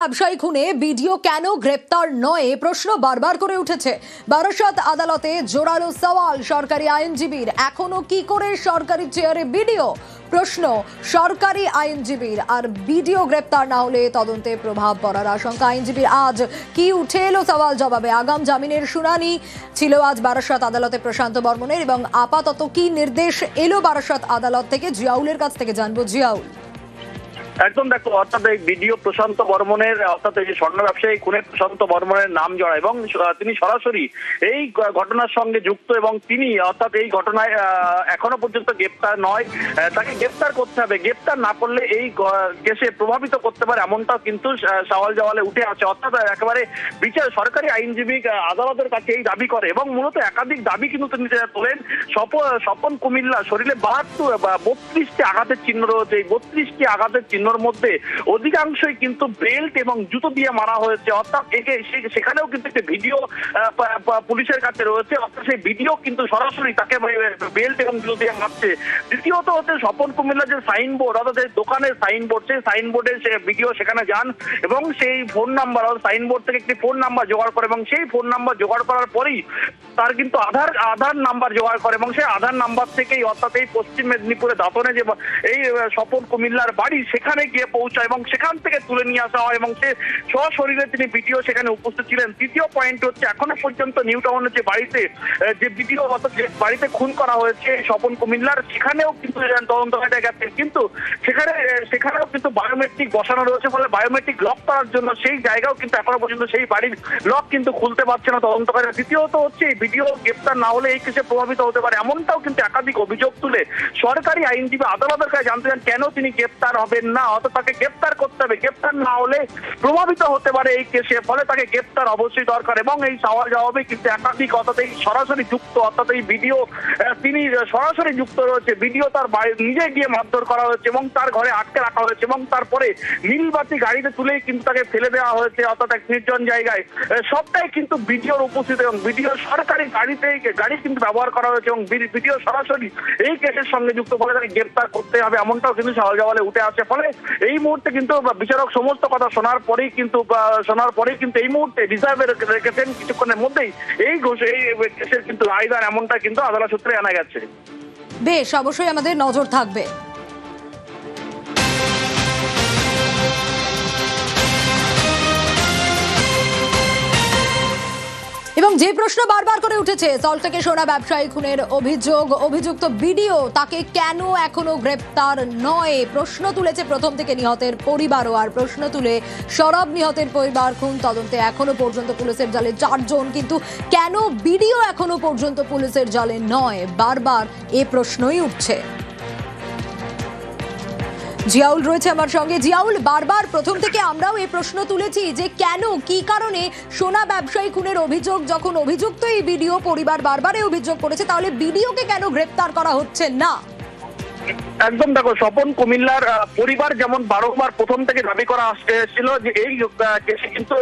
ব্যবসায়ী খুনে বিডিও কেন গ্রেপ্তার নয় প্রশ্ন বারবার করে উঠেছে। বারাসত আদালতে জোরালো সওয়াল সরকারি আইনজীবীর, এখনো কি করে সরকারি চেয়ারে বিডিও? প্রশ্ন সরকারি আইনজীবীর, আর বিডিও গ্রেপ্তার না হলে তদন্তে প্রভাব পড়ার আশঙ্কা আইনজীবীর। আজ কি উঠে এলো সওয়াল জবাবে? আগাম জামিনের শুনানি ছিল আজ বারাসত আদালতে প্রশান্ত বর্মনের, এবং আপাতত কি নির্দেশ এলো বারাসত আদালত থেকে? জিয়াউলের কাছ থেকে জানবো। জিয়াউল, একদম দেখো, অর্থাৎ এই ভিডিও প্রশান্ত বর্মনের, অর্থাৎ এই স্বর্ণ ব্যবসায়ী খুনে প্রশান্ত বর্মনের নাম জড়া এবং তিনি সরাসরি এই ঘটনার সঙ্গে যুক্ত, এবং তিনি অর্থাৎ এই ঘটনায় এখনো পর্যন্ত গ্রেপ্তার নয়। তাকে গ্রেপ্তার করতে হবে, গ্রেপ্তার না করলে এই কেসে প্রভাবিত করতে পারে, এমনটাও কিন্তু সওয়াল জওয়ালে উঠে আছে। অর্থাৎ একেবারে বিচার সরকারি আইনজীবী আদালতের কাছে এই দাবি করে, এবং মূলত একাধিক দাবি কিন্তু তিনি তোলেন। স্বপন কুমিল্লা শরীরে 32টি আঘাতের চিহ্ন রয়েছে। এই 32টি আঘাতের চিহ্ন মধ্যে অধিকাংশই কিন্তু বেল্ট এবং জুতো দিয়ে মারা হয়েছে। অর্থাৎ সেখানেও কিন্তু একটা ভিডিও পুলিশের কাছে রয়েছে। অর্থাৎ সেই ভিডিও কিন্তু সরাসরি তাকে বেল্ট এবং জুতো দিয়ে মারছে। দ্বিতীয়ত হচ্ছে স্বপন কুমিল্লা যে সাইনবোর্ড, অর্থাৎ দোকানের সাইনবোর্ড, সেই সাইনবোর্ডের সে ভিডিও সেখানে যান এবং সেই ফোন নাম্বার, সাইনবোর্ড থেকে একটি ফোন নাম্বার জোগাড় করে, এবং সেই ফোন নাম্বার জোগাড় করার পরেই তার কিন্তু আধার নাম্বার জোগাড় করে, এবং সেই আধার নাম্বার থেকেই অর্থাৎ এই পশ্চিম মেদিনীপুরে দাঁতনে যে এই স্বপন কুমিল্লার বাড়ি সেখানে গিয়ে পৌঁছায়, এবং সেখান থেকে তুলে নিয়ে আসা হয়, এবং সে সশরীরে তিনি ভিডিও সেখানে উপস্থিত ছিলেন। তৃতীয় পয়েন্ট হচ্ছে এখনো পর্যন্ত নিউ টাউনের যে বাড়িতে যে ভিডিও, অর্থাৎ যে বাড়িতে খুন করা হয়েছে স্বপন কুমিল্লার, সেখানেও কিন্তু তদন্তকারীরা গেছেন, কিন্তু সেখানেও কিন্তু বায়োমেট্রিক বসানো রয়েছে, ফলে বায়োমেট্রিক লক করার জন্য সেই জায়গাও কিন্তু এখনো পর্যন্ত সেই বাড়ির লক কিন্তু খুলতে পারছে না তদন্তকারীরা। তৃতীয়ত হচ্ছে এই ভিডিও গ্রেপ্তার না হলে এই কেসে প্রভাবিত হতে পারে, এমনটাও কিন্তু একাধিক অভিযোগ তুলে সরকারি আইনজীবী আদালতের কাছে জানতে চান কেন তিনি গ্রেপ্তার হবেন না। অর্থাৎ তাকে গ্রেপ্তার করতে হবে, গ্রেপ্তার না হলে প্রভাবিত হতে পারে এই কেসে, ফলে তাকে গ্রেপ্তার অবশ্যই দরকার। এবং এই সওয়াল জবাবে কিন্তু একাধিক, অর্থাৎ এই সরাসরি যুক্ত, অর্থাৎ এই ভিডিও তিনি সরাসরি যুক্ত রয়েছে। ভিডিও তার নিজে গিয়ে মারধর করা হয়েছে এবং তার ঘরে আটকে রাখা হয়েছে, এবং তারপরে নীলবাতি গাড়িতে তুলেই কিন্তু তাকে ফেলে দেওয়া হয়েছে, অর্থাৎ এক নির্জন জায়গায়। সবটাই কিন্তু ভিডিওর উপস্থিত, এবং ভিডিও সরকারি গাড়ি কিন্তু ব্যবহার করা হয়েছে, এবং ভিডিও সরাসরি এই কেসের সঙ্গে যুক্ত, ফলে তাকে গ্রেপ্তার করতে হবে, এমনটাও কিন্তু সওয়াল জওয়ালে উঠে আসে। ফলে এই মুহূর্তে কিন্তু বিচারক সমস্ত কথা শোনার পরেই কিন্তু এই মুহূর্তে রিজার্ভে রেখেছেন। কিছুক্ষণের মধ্যেই এই কেসের কিন্তু রায়দান, এমনটা কিন্তু আদালত সূত্রে জানা গেছে। বেশ, অবশ্যই আমাদের নজর থাকবে। এবং যে প্রশ্ন বারবার করে উঠেছে, সল্টলেকে সোনা ব্যবসায়ী খুনের অভিযুক্ত বিডিও, তাকে কেন এখনো গ্রেপ্তার নয়? প্রশ্ন তুলেছে প্রথম থেকে নিহতের পরিবারও, আর প্রশ্ন তুলে সরব নিহতের পরিবার। খুন তদন্তে এখনো পর্যন্ত পুলিশের জালে 4 জন, কিন্তু কেন বিডিও এখনো পর্যন্ত পুলিশের জালে নয়? বারবার এ প্রশ্নই উঠছে। জিয়াউল রয়েছে আমার সঙ্গে। জিয়াউল, বারবার প্রথম থেকে আমরাও এই প্রশ্ন তুলেছি যে কেন, কি কারণে সোনা ব্যবসায়ী খুনের অভিযোগ, যখন অভিযুক্ত এই বিডিও, পরিবার বারবারই অভিযোগ করেছে, তাহলে বিডিওকে কেন গ্রেপ্তার করা হচ্ছে না? একদম দেখো, স্বপন কুমিল্লার পরিবার যেমন বারংবার প্রথম থেকে দাবি করা আসছিল যে এই কেসে কিন্তু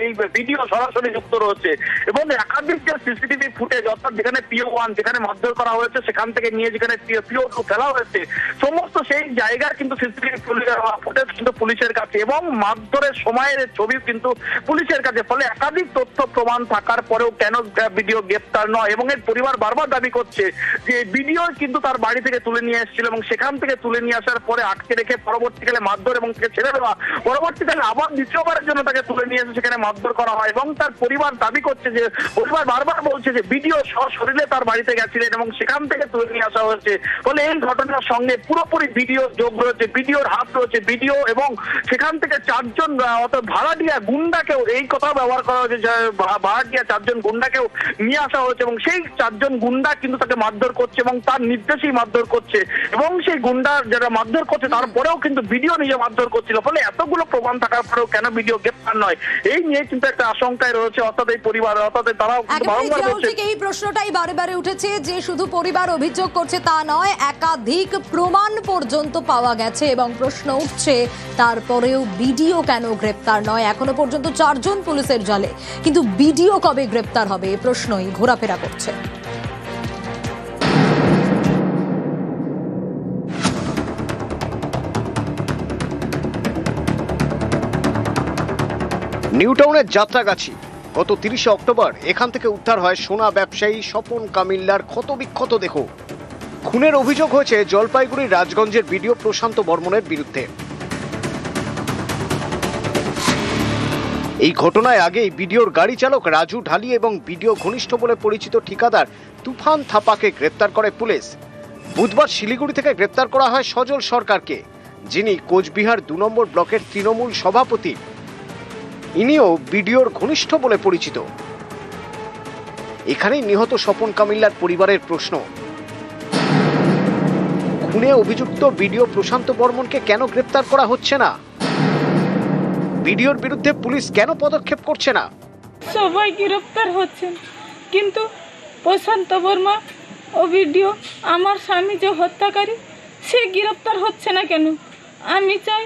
এই ভিডিও সরাসরি যুক্ত রয়েছে, এবং একাধিক যে সিসিটিভি ফুটেজ, অর্থাৎ যেখানে PO1 যেখানে মারধর করা হয়েছে সেখান থেকে নিয়ে যেখানে PO2 ফেলা হয়েছে, সমস্ত সেই জায়গার কিন্তু সিসিটিভি ফুটেজ কিন্তু পুলিশের কাছে, এবং মারধরের সময়ের ছবি কিন্তু পুলিশের কাছে। ফলে একাধিক তথ্য প্রমাণ থাকার পরেও কেন ভিডিও গ্রেপ্তার নয়, এবং এর পরিবার বারবার দাবি করছে যে ভিডিও কিন্তু তার বাড়ি থেকে তুলে নিয়ে এসেছিল, এবং সেখান থেকে তুলে নিয়ে আসার পরে আটকে রেখে পরবর্তীকালে মারধর এবং তাকে ছেড়ে দেওয়া, পরবর্তীকালে আবার দ্বিতীয়বারের জন্য তাকে তুলে নিয়ে এসে সেখানে মারধর করা হয়। এবং তার পরিবার দাবি করছে যে, পরিবার বারবার বলছে যে ভিডিও সশরীরে তার বাড়িতে গেছিলেন এবং সেখান থেকে তুলে নিয়ে আসা হয়েছে। ফলে এই ঘটনার সঙ্গে পুরোপুরি ভিডিও যোগ রয়েছে, ভিডিওর হাত রয়েছে, ভিডিও, এবং সেখান থেকে 4 জন ভাড়াটিয়া গুন্ডাকেও, এই কথা ব্যবহার করা হয়েছে, ভাড়াটিয়া 4 জন গুন্ডাকেও নিয়ে আসা হয়েছে, এবং সেই 4 জন গুন্ডা কিন্তু তাকে মারধর করছে এবং তার নির্দেশেই মারধর করছে, এবং সেই গুন্ডা যারা মারধর করছে তারপরেও কিন্তু ভিডিও নিজে মারধর করছিল। ফলে এতগুলো প্রমাণ থাকার পরেও কেন ভিডিও গ্রেপ্তার নয়, এই নিয়ে কিন্তু একটা আশঙ্কায় রয়েছে, অর্থাৎ এই পরিবার, অর্থাৎ তারাও বারংবার বলছে। এই প্রশ্নটাই বারে উঠেছে যে শুধু পরিবার অভিযোগ করছে তা নয়, একাধিক প্রমাণ পর্যন্ত পাওয়া গেছে, এবং প্রশ্ন উঠছে তারপরেও বিডিও কেন গ্রেপ্তার নয়? এখনো পর্যন্ত 4 জন পুলিশের জালে, কিন্তু বিডিও কবে গ্রেপ্তার হবে এই প্রশ্নই ঘোরাফেরা করছে। নিউ টাউনের যাত্রাগাছি গত 30 অক্টোবর এখান থেকে উদ্ধার হয় সোনা ব্যবসায়ী স্বপন কামিল্লার ক্ষতবিক্ষত দেহ। খুনের অভিযোগ হয়েছে জলপাইগুড়ির রাজগঞ্জের বিডিও প্রশান্ত বর্মনের বিরুদ্ধে। এই ঘটনায় আগেই বিডিওর গাড়ি চালক রাজু ঢালি এবং বিডিও ঘনিষ্ঠ বলে পরিচিত ঠিকাদার তুফান থাপাকে গ্রেপ্তার করে পুলিশ। বুধবার শিলিগুড়ি থেকে গ্রেপ্তার করা হয় সজল সরকারকে, যিনি কোচবিহার 2 নম্বর ব্লকের তৃণমূল সভাপতি। ইনিও বিডিওর ঘনিষ্ঠ বলে পরিচিত। এখানেই নিহত স্বপন কামিল্লার পরিবারের প্রশ্ন, খুনে অভিযুক্ত বিডিও প্রশান্ত বর্মনকে কেন গ্রেপ্তার করা হচ্ছে না? বিডিওর বিরুদ্ধে পুলিশ কেন পদক্ষেপ করছে না? সবাই গ্রেপ্তার হচ্ছেন, কিন্তু প্রশান্ত বর্মা ও বিডিও আমার স্বামী যে হত্যাকারী সে গ্রেপ্তার হচ্ছে না কেন? আমি চাই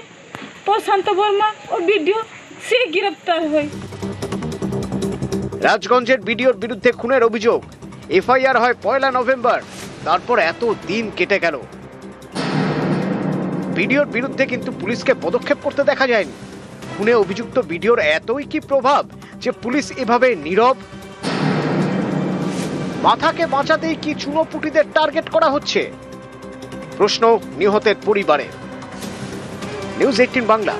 প্রশান্ত বর্মা ও বিডিও সে গ্রেপ্তার হয়। রাজগঞ্জের বিডিওর বিরুদ্ধে খুনের অভিযোগ, এফআইআর হয় 1 নভেম্বর। তারপর এত দিন কেটে গেল, বিডিওর বিরুদ্ধে কিন্তু পুলিশকে পদক্ষেপ করতে দেখা যায়নি। খুনে অভিযুক্ত বিডিওর এতই কি প্রভাব যে পুলিশ এভাবে নীরব? মাথাকে বাঁচাতেই কি চুনোপুটিদের টার্গেট করা হচ্ছে? প্রশ্ন নিহতের পরিবারের। নিউজ 18 বাংলা।